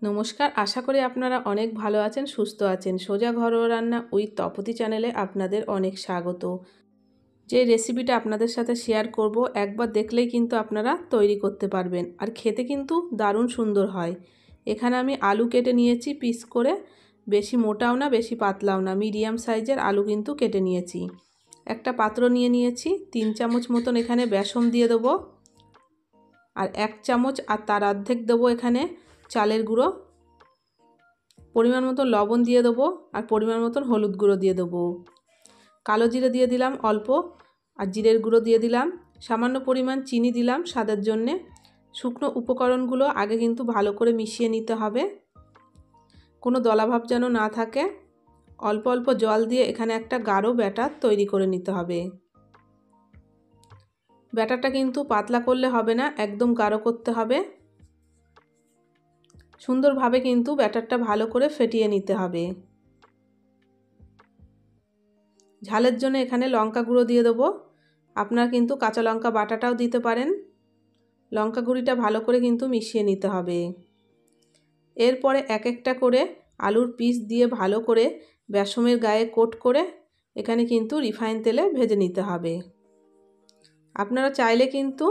নমস্কার, আশা করি আপনারা অনেক ভালো আছেন, সুস্থ আছেন। সোজা ঘরোয়া রান্না উইথ তপতি চ্যানেলে আপনাদের অনেক স্বাগত। যে রেসিপিটা আপনাদের সাথে শেয়ার করব, একবার দেখলেই কিন্তু আপনারা তৈরি করতে পারবেন, আর খেতে কিন্তু দারুণ সুন্দর হয়। এখানে আমি আলু কেটে নিয়েছি পিস করে, বেশি মোটাও না বেশি পাতলাও না, মিডিয়াম সাইজের আলু কিন্তু কেটে নিয়েছি। একটা পাত্র নিয়ে নিয়েছি, 3 চামচ মতন এখানে বেসন দিয়ে দেবো, আর 1 চামচ আর তার অর্ধেক দেবো এখানে চালের গুঁড়ো। পরিমাণ মতো লবণ দিয়ে দেবো, আর পরিমাণ মতন হলুদ গুঁড়ো দিয়ে দেবো। কালো জিরে দিয়ে দিলাম অল্প, আর জিরের গুঁড়ো দিয়ে দিলাম। সামান্য পরিমাণ চিনি দিলাম স্বাদের জন্যে। শুকনো উপকরণগুলো আগে কিন্তু ভালো করে মিশিয়ে নিতে হবে, কোনো দলাভাব যেন না থাকে। অল্প অল্প জল দিয়ে এখানে একটা গাঢ় ব্যাটার তৈরি করে নিতে হবে। ব্যাটারটা কিন্তু পাতলা করলে হবে না, একদম গাঢ় করতে হবে। সুন্দরভাবে কিন্তু ব্যাটারটা ভালো করে ফেটিয়ে নিতে হবে। ঝালের জন্য এখানে লঙ্কা গুঁড়ো দিয়ে দেবো, আপনারা কিন্তু কাঁচা লঙ্কা বাটাটাও দিতে পারেন। লঙ্কা গুঁড়িটা ভালো করে কিন্তু মিশিয়ে নিতে হবে। এরপরে এক একটা করে আলুর পিস দিয়ে ভালো করে বেসনের গায়ে কোট করে এখানে কিন্তু রিফাইন তেলে ভেজে নিতে হবে। আপনারা চাইলে কিন্তু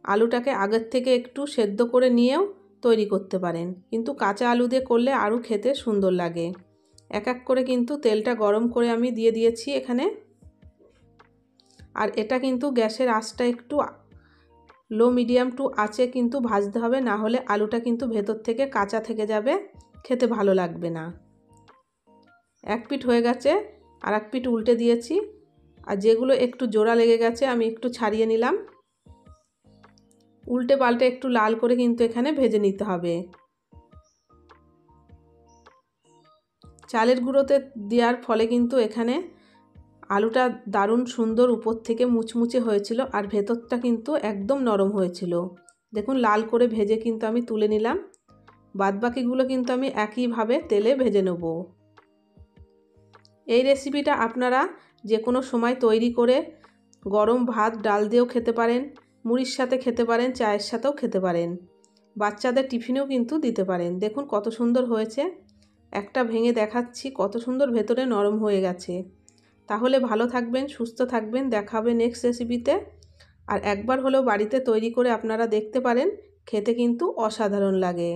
আলুটাকে আগের থেকে একটু সেদ্ধ করে নিয়েও তৈরি করতে পারেন, কিন্তু কাঁচা আলু দিয়ে করলে আরও খেতে সুন্দর লাগে। এক এক করে কিন্তু তেলটা গরম করে আমি দিয়ে দিয়েছি এখানে। আর এটা কিন্তু গ্যাসের আঁচটা একটু লো মিডিয়াম টু আঁচে কিন্তু ভাজতে হবে, না হলে আলুটা কিন্তু ভেতর থেকে কাঁচা থেকে যাবে, খেতে ভালো লাগবে না। এক পিঠ হয়ে গেছে, আর এক পিঠ উল্টে দিয়েছি। আর যেগুলো একটু জোড়া লেগে গেছে আমি একটু ছাড়িয়ে নিলাম। উল্টে পাল্টে একটু লাল করে কিন্তু এখানে ভেজে নিতে হবে। চালের গুঁড়োতে দেওয়ার ফলে কিন্তু এখানে আলুটা দারুণ সুন্দর উপর থেকে মুচমুচে হয়েছিল, আর ভেতরটা কিন্তু একদম নরম হয়েছিল। দেখুন লাল করে ভেজে কিন্তু আমি তুলে নিলাম। বাদবাকিগুলো কিন্তু আমি একইভাবে তেলে ভেজে নেব। এই রেসিপিটা আপনারা যে কোনো সময় তৈরি করে গরম ভাত ডাল দিয়েও খেতে পারেন, মুড়ির সাথে খেতে পারেন, চায়ের সাথেও খেতে পারেন, বাচ্চাদের টিফিনেও কিন্তু দিতে পারেন। দেখুন কত সুন্দর হয়েছে, একটা ভেঙে দেখাচ্ছি, কত সুন্দর ভেতরে নরম হয়ে গেছে। তাহলে ভালো থাকবেন, সুস্থ থাকবেন, দেখা হবে নেক্সট রেসিপিতে। আর একবার হলেও বাড়িতে তৈরি করে আপনারা দেখতে পারেন, খেতে কিন্তু অসাধারণ লাগে।